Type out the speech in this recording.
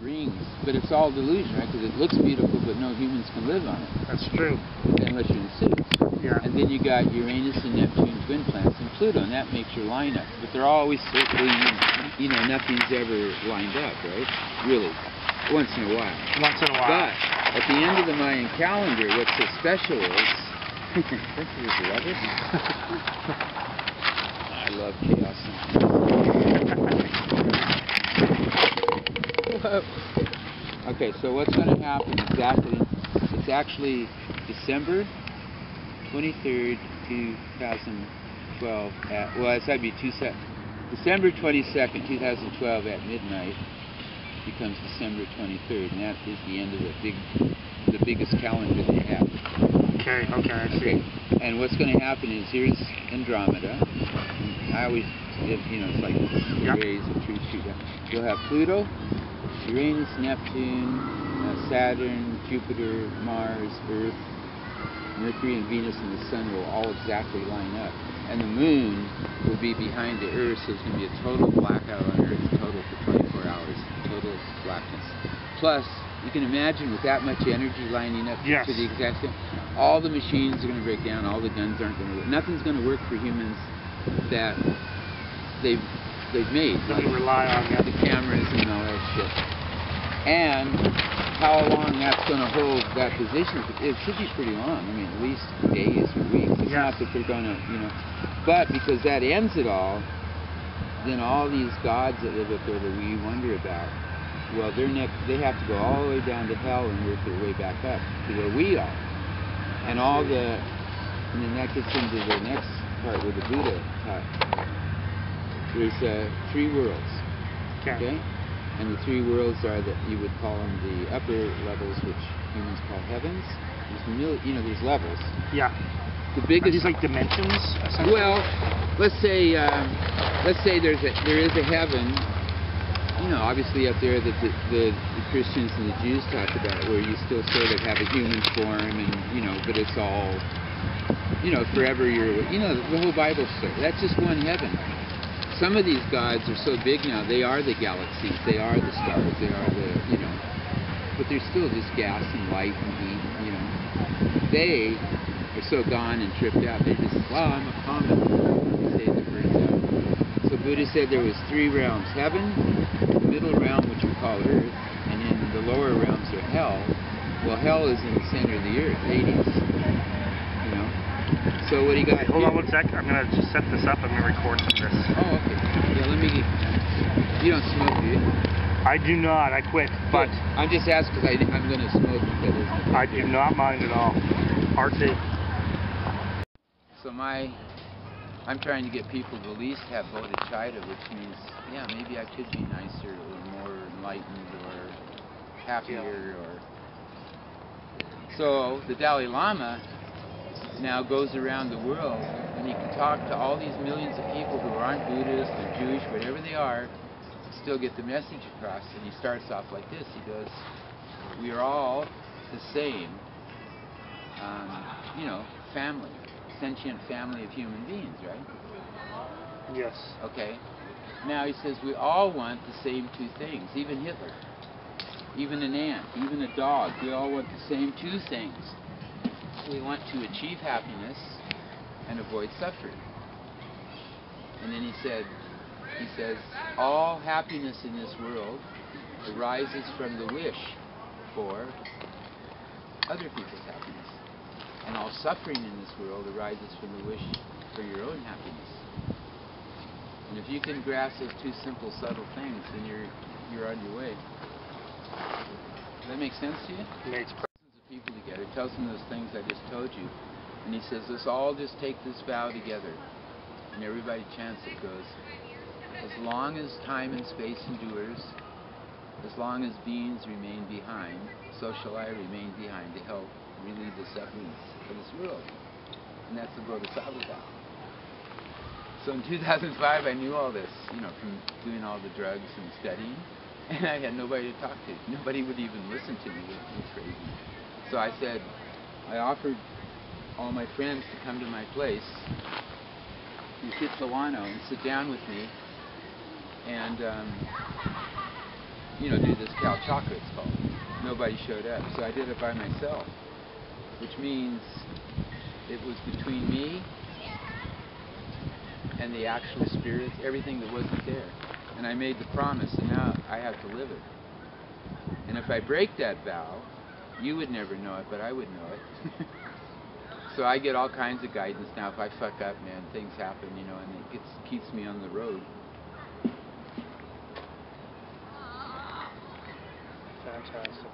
rings, but it's all delusion, right? Because it looks beautiful, but no humans can live on it. That's true. Unless you're in suits. Yeah. And then you got Uranus and Neptune twin planets and Pluto, and that makes your lineup. But they're always circling, you know, nothing's ever lined up, right? Really. Once in a while. Once in a while. But at the end of the Mayan calendar, what's so special is... Don't you just love it? I love chaos. Okay, so what's going to happen exactly? It's actually December 23rd, 2012 at, well, it's got to be December 22nd, 2012 at midnight becomes December 23rd, and that is the end of the biggest calendar they have. Okay, I see. Okay, and what's going to happen is here's Andromeda. I always, you know, it's like rays of true shoot. You'll have Pluto, Uranus, Neptune, Saturn, Jupiter, Mars, Earth, Mercury and Venus and the Sun will all exactly line up. And the Moon will be behind the Earth, so it's going to be a total blackout on Earth, total for 24 hours, total blackness. Plus, you can imagine with that much energy lining up to the exact same, all the machines are going to break down, all the guns aren't going to work. Nothing's going to work for humans that they've made. Like rely on the cameras and all that shit. And how long that's going to hold that position, it should be pretty long. I mean, at least days or weeks. It's not that they're going to, you know. But because that ends it all, then all these gods that live up there that we wonder about, well, they have to go all the way down to hell and work their way back up to where we are. And and then that gets into the next part where the Buddha taught. There's 3 worlds. Okay? And the 3 worlds are that you would call them the upper levels, which humans call heavens. There's levels. Yeah. The biggest. Are these like dimensions? Well, let's say there is a heaven. You know, obviously up there that the Christians and the Jews talk about, where you still sort of have a human form, and but it's all, forever you're, the whole Bible story. That's just one heaven. Some of these gods are so big now, they are the galaxies, they are the stars, they are the, but they're still just gas and light and heat, They are so gone and tripped out, they're just, I'm a comet, say the birds out. So Buddha said there was 3 realms, heaven, the middle realm, which we call earth, and in the lower realms are hell. Well, hell is in the center of the earth, Hades, So what do you got Hold on one sec. I'm going to just set this up. I'm going to record some of this. Oh, okay. Yeah, you don't smoke, do you? I do not. I quit. But I'm just asking because I'm going to smoke. I do not mind at all. RT. So I'm trying to get people to at least have bodhicitta, which means, maybe I could be nicer or more enlightened or happier. So the Dalai Lama now goes around the world and he can talk to all these millions of people who aren't Buddhist or Jewish, whatever they are, still get the message across. And he starts off like this. He goes, we are all the same, family, sentient family of human beings, right? Yes. Okay. Now he says we all want the same 2 things, even Hitler, even an ant, even a dog. We all want the same 2 things. We want to achieve happiness and avoid suffering. And then he says, all happiness in this world arises from the wish for other people's happiness. And all suffering in this world arises from the wish for your own happiness. And if you can grasp those 2 simple, subtle things, then you're on your way. Does that make sense to you? It makes people together, tells them those things I just told you, and he says, let's all just take this vow together, and everybody chants it. Goes, as long as time and space endures, as long as beings remain behind, so shall I remain behind to help relieve the sufferings of this world. And that's the Bodhisattva vow. So in 2005 I knew all this, from doing all the drugs and studying, and I had nobody to talk to. Nobody would even listen to me. It was crazy. So I offered all my friends to come to my place in Kitsilano and sit down with me and you know, do this cow chocolate, it's called. Nobody showed up, so I did it by myself, which means it was between me and the actual spirits, everything that wasn't there. And I made the promise, and now I have to live it. And if I break that vow, you would never know it, but I would know it. So I get all kinds of guidance now. If I fuck up, man, things happen, you know, and it keeps me on the road. Fantastic.